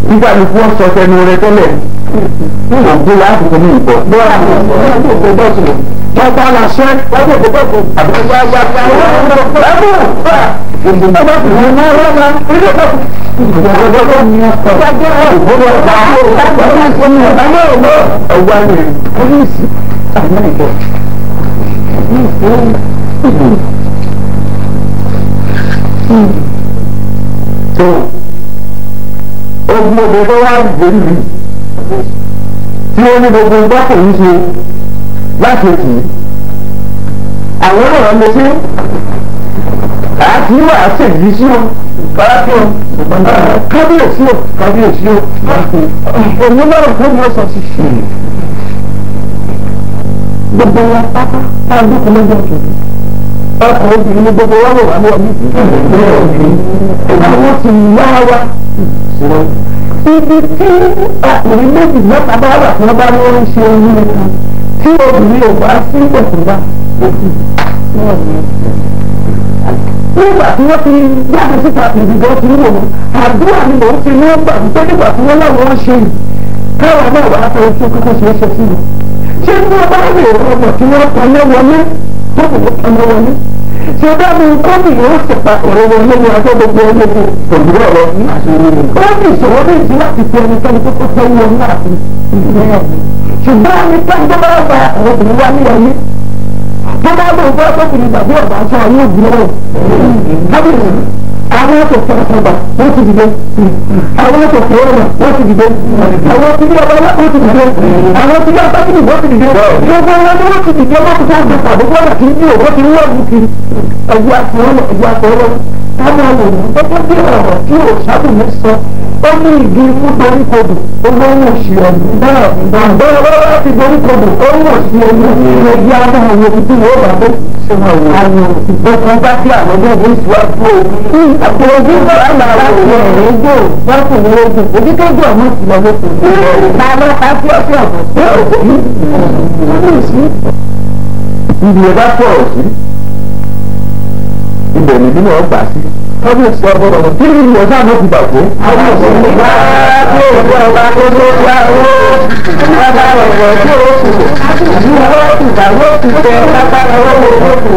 nígbà tí wọ́n sọ tẹnu rẹ tẹ́lẹ̀ ògbó láàbùkù ní ìbọ̀. wọ́n bá la ṣẹ́ àbúrò ogun òde tó wá gbèrú rí tí ó ní gbogbo ìgbà kò ní ṣe láti ètì àwọn ọ̀rọ̀ lè ṣe àti wà á ṣèjì sí o káàkiri o kábíyèsí o kábíyèsí o òun lọ́rọ̀ tó ní ọ̀sán sí ṣe gbogbo wa pátá tá a dúkùú lọ́jọ́ kejì ọkọ̀ obìnrin ní gbogbo wa lè wà ní ọdún àwọn ti yá wa ibi tí ọkùnrin méjì mẹ́ta bá wà tí wọ́n bá ní wọ́n ń ṣe ohun nìkan tí obìnrin ò bá sí ìgbẹ̀kùnbá nígbà tí wọ́n ti jáde síta ìdìbò ti ń wò wọ́n àdúrà ni mò ń fi ní ọgbà tó nígbà tí wọ́n láwọn ṣe yìí káwọn náà wà á fẹ́ oṣù kókó ṣe é ṣe sí i ṣé tí wọ́n bá lè rọmọ tí wọ́n paná wọlé tó kò wọ́n paná wọlé ṣe dábì kọ́bìnrin ó sì pa ọ̀rọ̀ wọlé ní ọjọ́ gbogbo ológun òdúró ọ̀rọ̀ ní àṣírí rẹ̀ ó ní ìṣòro ní ìdí láti fi ẹnikẹ́ni tó kó tẹ́wọ́ wọn láàfin ṣùgbọ́n ní pẹ́ńtọ́ bá gba àwọn obìnrin wá ní ọyé tó bá lóun fẹ́ tókùnrin tàbí ọ̀bà aṣọ àwọn òbúrò kábíyèsí àwọn ètò fẹ́rẹ́fẹ́rẹ́ wọ́n ti dìde àwọn ètò fẹ́rẹ́fẹ́rẹ́ wọ́n ti dìde àwọn tí bí ọba wọ́n ti dìde àwọn tí bí ọba tí wọ́n ti dìde gbogbo wọn ni wọ́n ti dìde wọ́n ti fẹ́ gbé pàdé wọ́n ti ní òwò tí wọ́n mú kiri ẹ̀jú àfọwọ́lọ́ káwọn àwòrán gbogbo bí ọ̀rọ̀ tí ò sábùmí sọ ó ní igi fún doríkodò olóhùn òsì ọ̀dùn bẹ́ẹ̀ bá ti doríkodò olóhùn òsì ọ̀dùn ìrèdí àwọn àwọn òbí tí wọ́n bá dé àwọn ìgbẹ́kùn bá sí àwọn ọmọdé ìṣúwájú òun àpòròjú náà lára ẹ̀rẹ́ gbò wọ́pọ̀ ní ogun òbí tó gbọ́ ọmọ sí lọ lóko ta ló ká sí ọ̀sẹ̀ ọ̀bọ̀ ibi ẹ̀ bá sọ̀rọ̀ sí ibẹ̀ nìdí náà gbà sí kábíyèsí ọgbọ́dọ̀ mọ̀ kí ni ìwọ̀n sáà náà ti bà fún. àwọn òṣèlú bá tó ìwọ̀n ọba tó tó yá owó bàbá ọ̀rọ̀ tó o kù ní ọwọ́ ìgbàgbọ́ ti tẹ bàbá ọwọ́ owó kù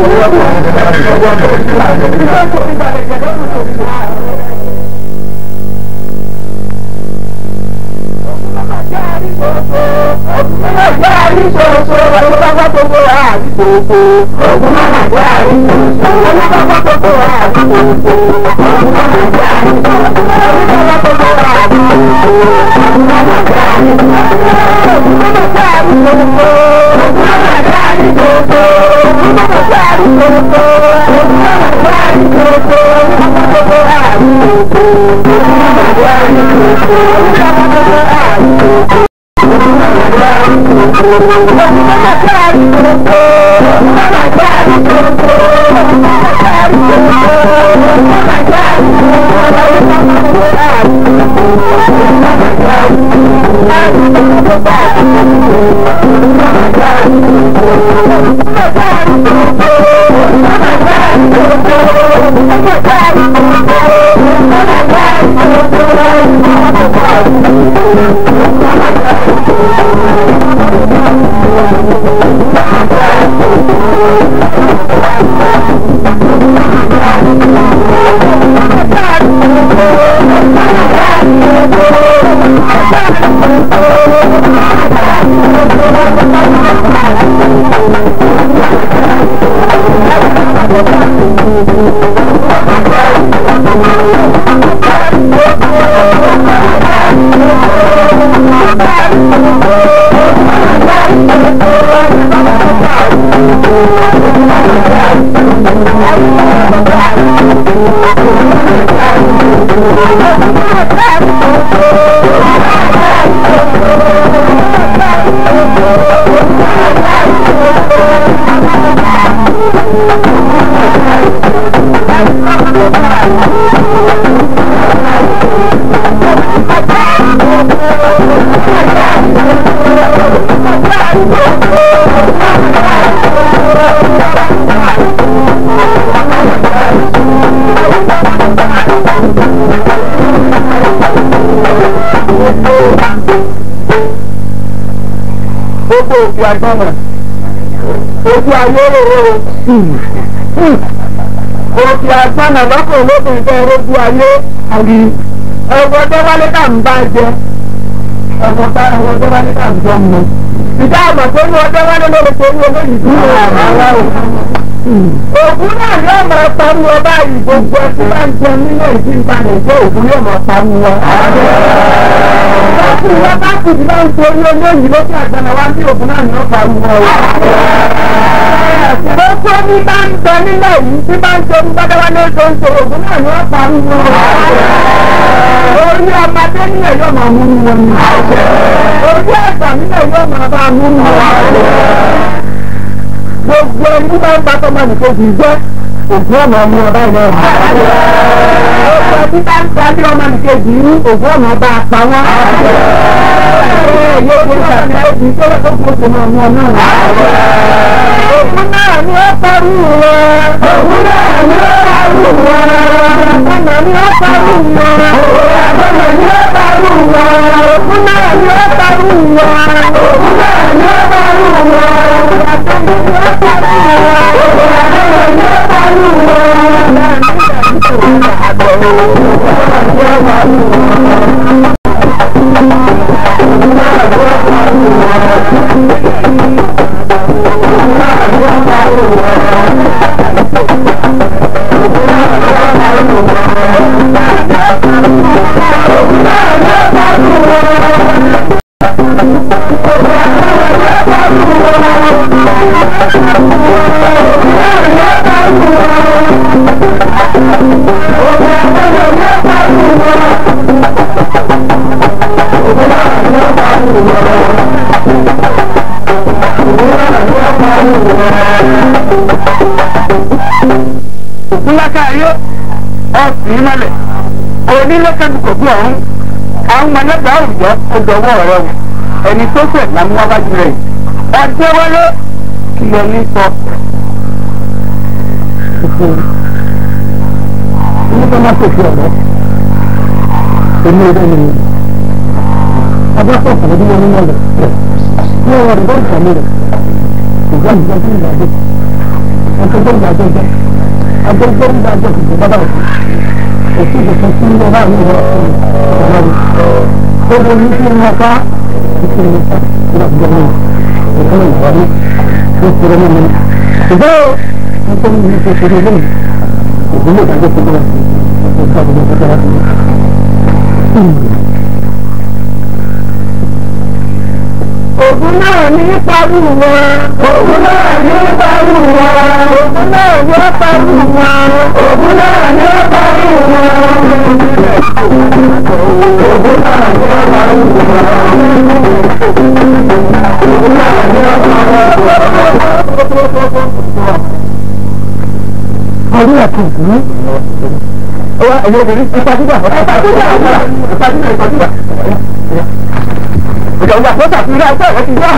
gbogbo òkè àgbọ̀nà ojú ayé rèé o òkè àgbọ̀nà lọ́kọ̀ olóbìnrin tẹ́ rójú ayé àrí ẹ̀wọ̀n tó wálé ká ń bá jẹ ẹ̀wọ̀n tó wálé ká ń jọ mọ́ ìdá àmọ̀ tó ní ọjọ́ wálé lórí torí olóyìn tó rárá o. Ògún náà yóò máa pariwo báyìí gbogbo ẹtí bá ń jẹun nínú ìdí ìbàdàn ìjọ ògún yóò máa pariwo. Lọ́kùn wọn bá kù sí máa ń torí olóyìn lókè àgbàna wá sí ògún náà ní ó pariwo. Gbogbo ní bá ń jẹ nílẹ̀ yìí tí bá ń jẹ ní bàbá wa ní oṣù oṣù ògún náà ní ó pariwo. Orí ọmọdé nílẹ̀ yóò máa mú wọn ní. Orí ẹ̀sán nílẹ̀ yóò máa bá mú wọn. Gbogbo ẹni bá ń bá tọ́mọ nìkejì jẹ́ ògùn ọ̀nà ọmọ ọba ìlú ọ̀hún. Gbogbo ẹni bá ń tọ́jú ọmọ nìkejì ní ògùn ọ̀nà ọba àpá wọn. Yóò gbé ìgbàgbé òbí tó lọ́kọ́ fún oṣù náà ọmọ náà. Ògùn náà ni ó parú wọn. Ògùn náà ni ó parú wọn. Ọ̀nà ni ó parú wọn. Ọ̀nà ni ó parú wọn. Ògùn náà ni ó parú wọn. Ògùn náà ni ó parú wọn. Ògúnlákà ayé ọ̀sìn mọ́lẹ̀ onílẹ̀kẹ̀dùkọ̀ bí ọ̀hún àwọn mọ̀lẹ́gbà òòjọ́ ọdọ̀wọ́ ọ̀rẹ́ wọn ẹni tó fẹ̀ lámúwájú rẹ̀ ọjọ́ wọlé kìlọ̀ ní sọ. Ní bá má tòṣì ọ̀rọ̀ èmi ò dẹ́nu mi abáfọ̀ kan ọdún wọn nínú ọ̀rẹ́ ní ọ̀rọ̀ rẹ̀ bọ́ọ̀lù sàmì rẹ̀ ìgbà ìgbà tó ń gbàgbé ọjọ́ tó ń gbàgbé jẹ́ agbègbè ń bá jẹ́ kìkì bábà òsì ìdòkun sí ilé ọba mi lọ ọ̀rọ̀ gbogbo ní kí wọ́n ká ìṣe ìrìnsà ìrọ̀gbọ̀ mi ìṣẹ́lẹ̀ ìwọ́rí tó kúrò ní mi ṣùgbọ́n wọ́n tó ní ṣe ṣe lé lẹ́yìn ìdílé ìdájọ́ tó gbọ́dọ̀ tó ká gbogbo tó dára sí i. Ògún náà ní parú wọn. Ògún náà ní parú wọn. Ògún náà ní parú wọn. Ògún náà ní parú wọn. Ògún náà ní parú wọn. Ọdún ẹ̀kọ́ ìgbìmọ̀. Ọwọ́ ẹ̀yọ́ obìnrin ìpàdúgbà. Ìpàdúgbà. Ìjọba tó ṣàfihàn ẹgbẹ́ rẹ̀ ti wá.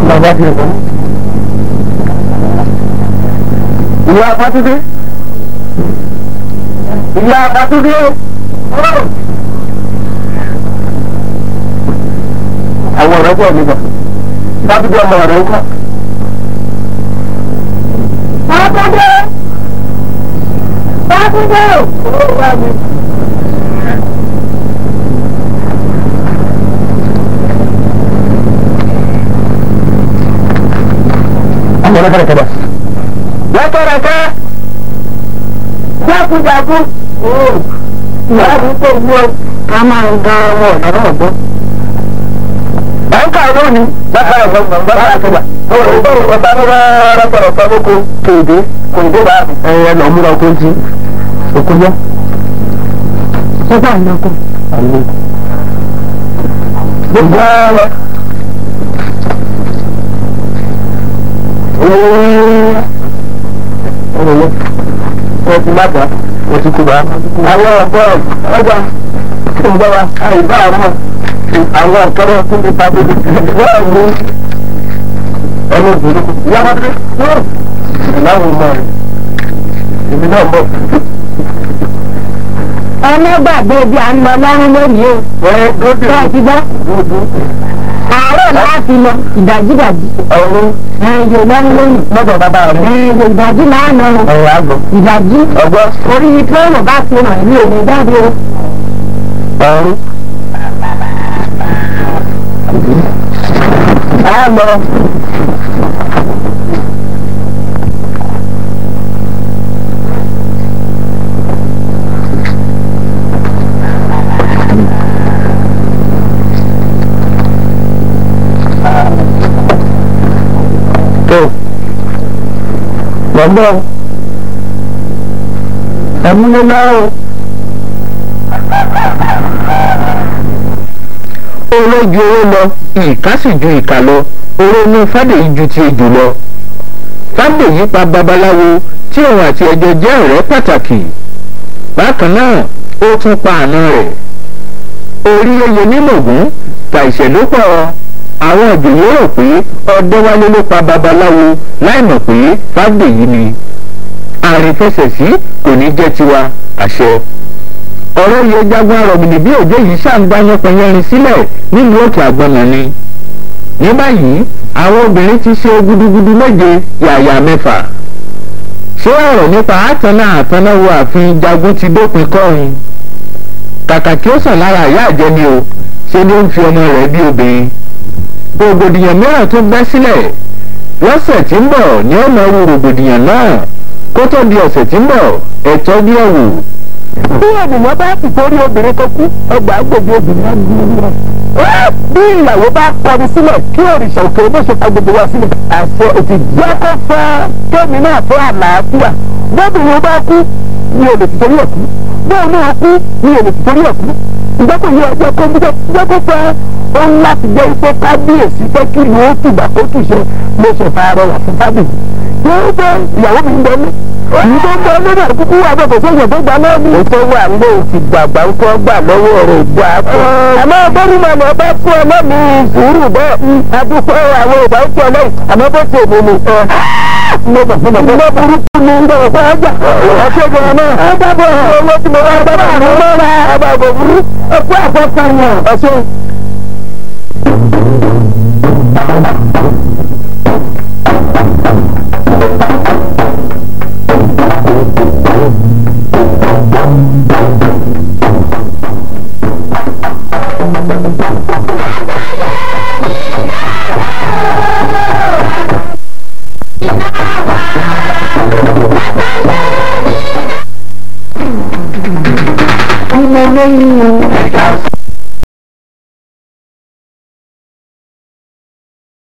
Bàbá ti rẹ̀ ìyá Fátúndé ìyá Fátúndé àwọn ọ̀rẹ́ pọ̀ nígbà Fátúndé ọmọ rẹ̀ ń kọ́. Fátúndé Fátúndé ó wà mí. Àwọn ọ̀rẹ́ kẹ̀kẹ́ bá. Lẹ́kẹ̀rẹ̀kẹ́ jákujàku ìyáàbí tó wú ọ ká máa ń ga ọmọ ọ̀nà náà gbọ́. Báńkà lónìí bàbá ẹ̀fọ́ bàbá àtọ́gbà ọba rárá sọ̀rọ̀ sọ́dọ́kọ kéde kò ní bá ẹ̀yẹ lọ múra oko jí òkú yọ. Sọ́jà ìlọ́kọ̀. Gbogbo ọ̀rọ̀ owó wọ́n ti má gbà wọ́n ti kú bá. Àwọn ọ̀pọ̀ ọjà tó ń bá wa àìbá àwọn ọ̀kẹ́rẹ́ tó ń pa gbogbo wọ́n mú ọmọ ìbùdókò. Ìyá wọn dé láwọn ọmọ rẹ̀ èmi náà bọ̀. Ọmọ gbàgbé bí a ń lọ lọ́rùn lónìí o. Bẹ́ẹ̀ ti gbọ́. Àárọ̀ láti lọ ìdájídàjí. Ọ̀run. Ẹ̀yọ̀ lọ́rùn lónìí. Lọ́dọ̀ bàbá rẹ̀. Ẹ̀yọ̀ ìdájí máa ń lọ. Ọ̀rọ̀ àgọ̀. Ìdájí. Ọgbọ́. Orí fóònù bá ti hàn ní òní jáde o. Ọ̀run. A lọ. Bọ̀dọ̀ ẹ̀múléláwò olójú owó lọ ìka sì ju ìka lọ oró inú Fádèyí ju ti ejò lọ. Fádèyí pa babaláwo tí òun àti ẹjọ́ jẹ́ ọ̀rẹ́ pàtàkì. Bákan náà ó tún pa àna rẹ̀. Orí oyè nímọ̀gún tàìṣẹ̀ ló pọ̀. Àwọn ìjòyè rò pé Ọdẹ́wálé ló pa babaláwo láì mọ̀ pé Fádèyí ni. Àrìnfẹsẹ̀sí kò ní jẹ́ tiwa àṣẹ. Ọ̀rọ̀ iye jagun arọ̀gbìnì bí òjò yìí ṣàǹgbá yánpọnyánrin sílẹ̀ nílùú Òkè Àgbọnà ni. Ní báyìí àwọn obìnrin ti ṣe gudugudu méje yàyà mẹ́fà. Ṣé ọ̀rọ̀ nípa àtànáwò ààfin jagun ti dópin kọ́rin? Kàkà kí ó sàn lára àyà àjẹni o ṣe ni ó ń fi ọmọ rẹ̀ bí obìnrin. Rògbòdìyàn mìíràn tún bẹ́ sílẹ̀. Lọ́sẹ̀ tí ń bọ̀ ni ó máa wo rògbòdìyàn náà. Kó tó di ọ̀sẹ̀ tí ń bọ̀ ẹ̀tọ́ bí ẹ̀wù. Bí ènìyàn bá sì torí obìnrin kan kú ọgbà gbòógì obìnrin á gbé wọn. Bí ìyàwó bá kọrin sílẹ̀ kí òrìṣà òkè bó ṣe pa gbogbo wa sílẹ̀. Àṣẹ òtí jẹ́ kó fẹ́ kémi náà fẹ́ àlàáfíà. Bóbìnrin bá kú mi ò lè ti torí ẹ̀ kú. Bóun náà kú mi ò lè ti torí ẹ̀ kú. Ìgbẹ́kọ̀ yẹ ọjọ́ kó jẹ́ kó fẹ́ ó ń láti jẹ́ ipò kábíyèsí pé kí ni ó tùgbà tó tùṣe mo ṣe fàárọ̀ wà fún Fádèyí. Yóò fẹ́ ìyàwó mi ń bẹ mí. Èyí tó ń bẹ lórí àkókò wà bẹ́ẹ̀ kò sí èèyàn tó gbà náà ní. Ètò wà ń lò ti gbàgbà ń kọ́ gbà lọ́wọ́ rẹ̀ ìgbà àpò. Àmọ́ bọ́lú màmá bá fún ọmọ mi sùúrù bẹ́ẹ̀ adúpẹ́ àwọn ìgbà ń tọ́ lẹ́yìn àmọ́ bó ti èmi mi. Mo burúkú ni ń bọ̀rọ̀ fún ọjà. Ọ̀ṣẹ́ gan-an náà. Ẹ bá bọ̀ owó tí mo wá bá bá mi mọ́ra. Ẹ bá bọ̀ burú. Ẹ kú àfọ́sàn yẹn. Ọ̀ṣẹ́. I'm